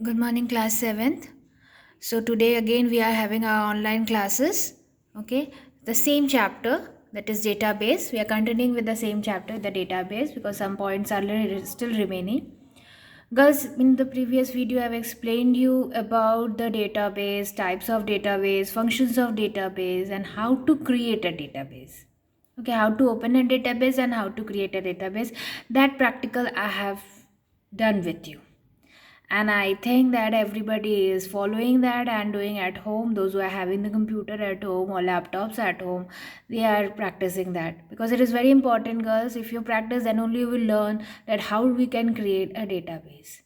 Good morning, class 7th. So, today again we are having our online classes. Okay, the same chapter, that is database. We are continuing with the same chapter, the database, because some points are still remaining. Girls, in the previous video, I've explained you about the database, types of database, functions of database, and how to create a database. Okay, how to open a database and how to create a database. That practical I have done with you, and I think that everybody is following that and doing at home. Those who are having the computer at home or laptops at home, they are practicing that, because it is very important, girls. If you practice, then only you will learn that how we can create a database.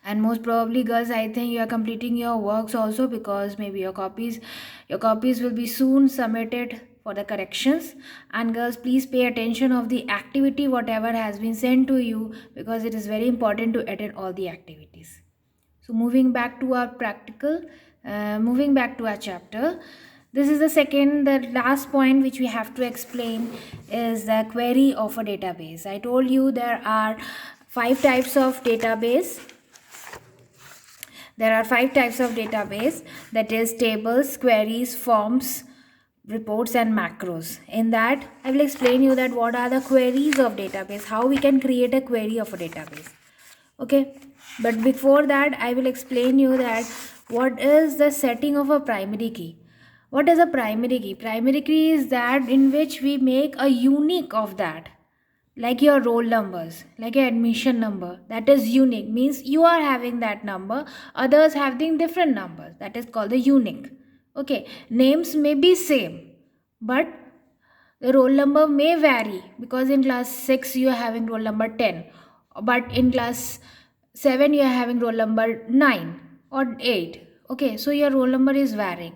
And most probably, girls, I think you are completing your works also, because maybe your copies will be soon submitted for the corrections. And girls, please pay attention of the activity whatever has been sent to you, because it is very important to attend all the activities. So moving back to our practical, moving back to our chapter, this is the last point which we have to explain, is the query of a database. I told you there are five types of database. There are five types of database, that is tables, queries, forms, reports, and macros. In that, I will explain you that what are the queries of database, how we can create a query of a database. Okay, but before that, I will explain you that what is the setting of a primary key. What is a primary key? Primary key is that in which we make a unique of that, like your roll numbers, like your admission number, that is unique, means you are having that number, others having different numbers, that is called the unique. Okay, names may be same, but the roll number may vary, because in class 6 you are having roll number 10, but in class 7 you are having roll number 9 or 8. Okay, so your roll number is varying.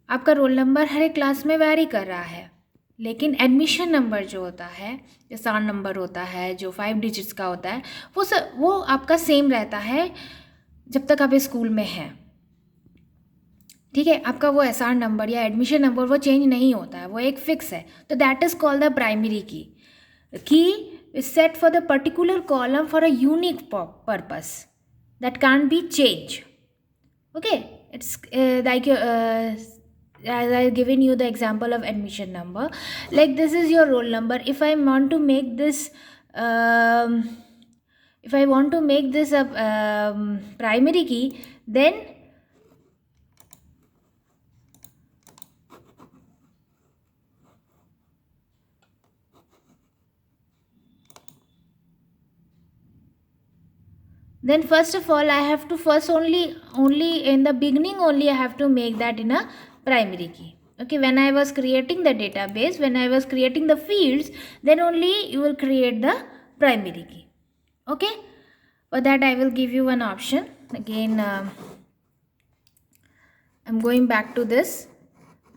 आपका roll number हर एक class में vary कर रहा है, लेकिन admission number जो होता है, जो 7 नंबर होता है, जो 5 डिजिट्स का होता है, वो आपका सेम रहता है जब तक आप स्कूल में हैं. ठीक है, आपका वो एस आर नंबर या एडमिशन नंबर वो चेंज नहीं होता है, वो एक फिक्स है. तो that is called the primary key is set for the particular column for a unique purpose that can be change. Okay, it's like as I given you the example of admission number, like this is your roll number. If I want to make this um, a primary key, then first of all I have to first only in the beginning only I have to make that in a primary key. Okay, when I was creating the database, when I was creating the fields, then only you will create the primary key. Okay, for that I will give you one option again. I'm going back to this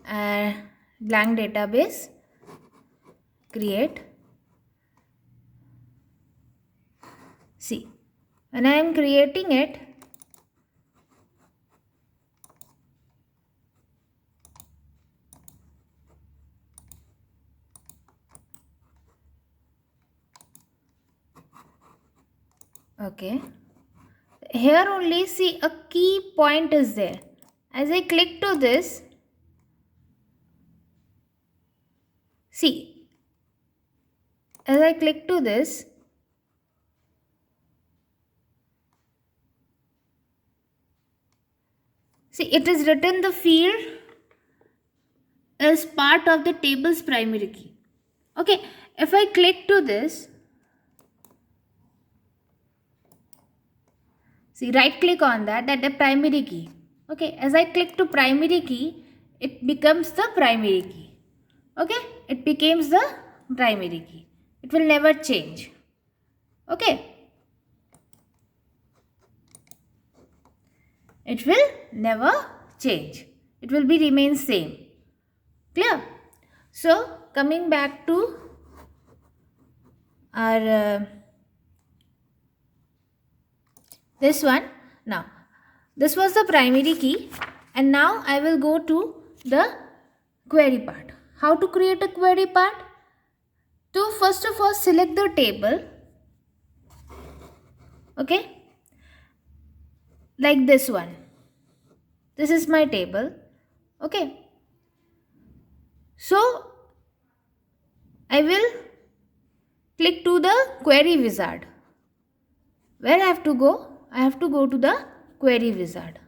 blank database, create. See, when I am creating it, okay, here only see a key point is there. As I click to this, see, as I click to this, see, it is written the field is part of the table's primary key. Okay, if I click to this, see, right click on that the primary key. Okay, as I click to primary key, it becomes the primary key. Okay, it becomes the primary key. It will never change. Okay, it will never change. It will be remain same. Clear? So coming back to our this one. Now this was the primary key, and now I will go to the query part. How to create a query part? To first of all select the table. Okay, like this one. This is my table. Okay, so I will click to the query wizard. Where I have to go? I have to go to the query wizard.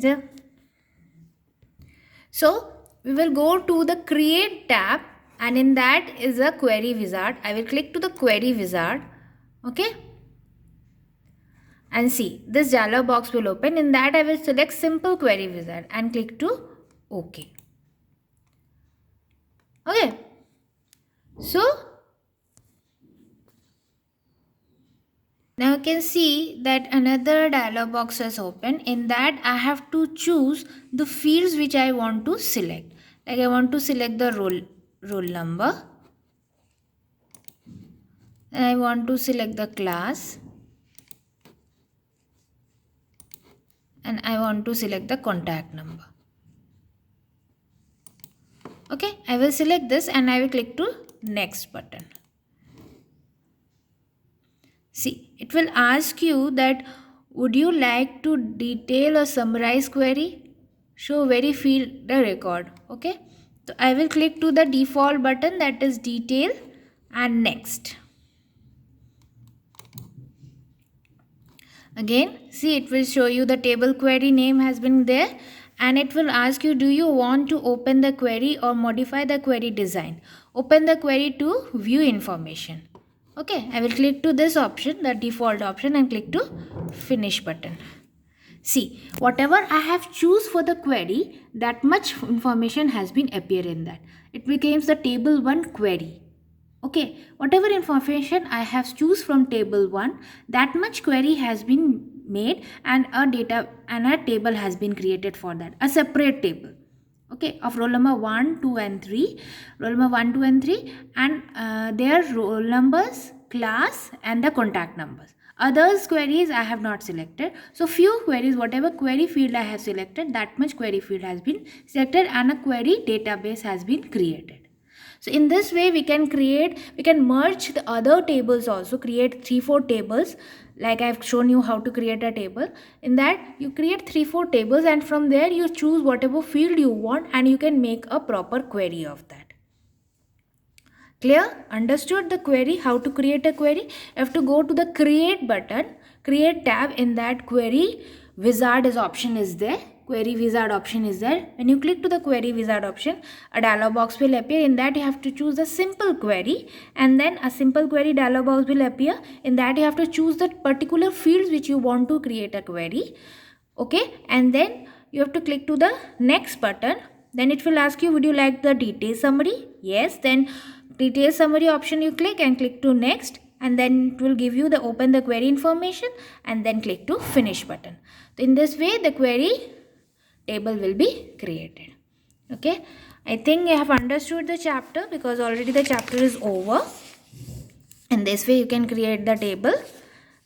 The- So we will go to the create tab, and in that is a query wizard. I will click to the query wizard. Okay, and see this dialog box will open. In that I will select simple query wizard and click to OK. Okay, so now you can see that another dialog box is open. In that I have to choose the fields which I want to select. Like I want to select the roll number, and I want to select the class, and I want to select the contact number. Okay, I will select this and I will click to next button. See, it will ask you that would you like to detail or summarize query? Show very field the record. Okay, so I will click to the default button, that is detail, and next. Again, see, it will show you the table query name has been there, and it will ask you, do you want to open the query or modify the query design? Open the query to view information. Okay, I will click to this option, the default option, and click to finish button. See, whatever I have choose for the query, that much information has been appear in that. It becomes the table 1 query. Okay, whatever information I have choose from table 1, that much query has been made, and a table has been created for that, a separate table. Okay, of roll number 1, 2 and 3, roll number 1, 2 and 3, and their roll numbers, class, and the contact numbers. Others queries I have not selected. So few queries, whatever query field I have selected, that much query field has been selected, and a query database has been created. So in this way we can merge the other tables also, create 3-4 tables. Like I've shown you how to create a table. In that you create 3-4 tables, and from there you choose whatever field you want, and you can make a proper query of that. Clear? Understood the query, how to create a query? You have to go to the create button, create tab. In that query wizard option is there. Query wizard option is there. When you click to the query wizard option, a dialog box will appear. In that you have to choose a simple query, and then a simple query dialog box will appear. In that you have to choose the particular fields which you want to create a query. Okay, and then you have to click to the next button. Then it will ask you, would you like the detail summary? Yes, then detail summary option you click, and click to next, and then it will give you the open the query information, and then click to finish button. So in this way the query table will be created. Okay, I think you have understood the chapter, because already the chapter is over. In this way you can create the table.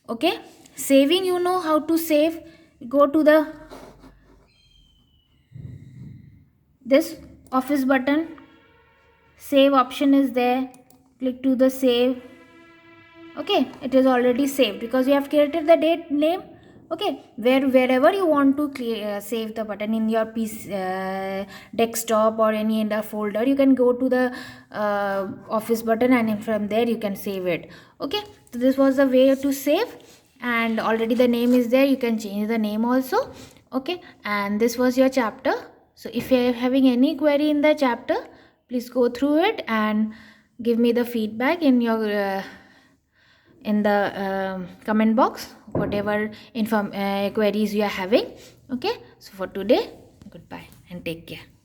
Okay, saving, you know how to save. Go to the this office button, save option is there, click to the save. Okay, it is already saved because you have created the date name. Okay, wherever you want to save the button in your PC, desktop, or any in the folder, you can go to the office button, and from there you can save it. Okay, so this was the way to save. and already the name is there, you can change the name also. Okay, and this was your chapter. So if you are having any query in the chapter, please go through it and give me the feedback in your in the comment box, whatever queries you are having. Okay, so for today, goodbye and take care.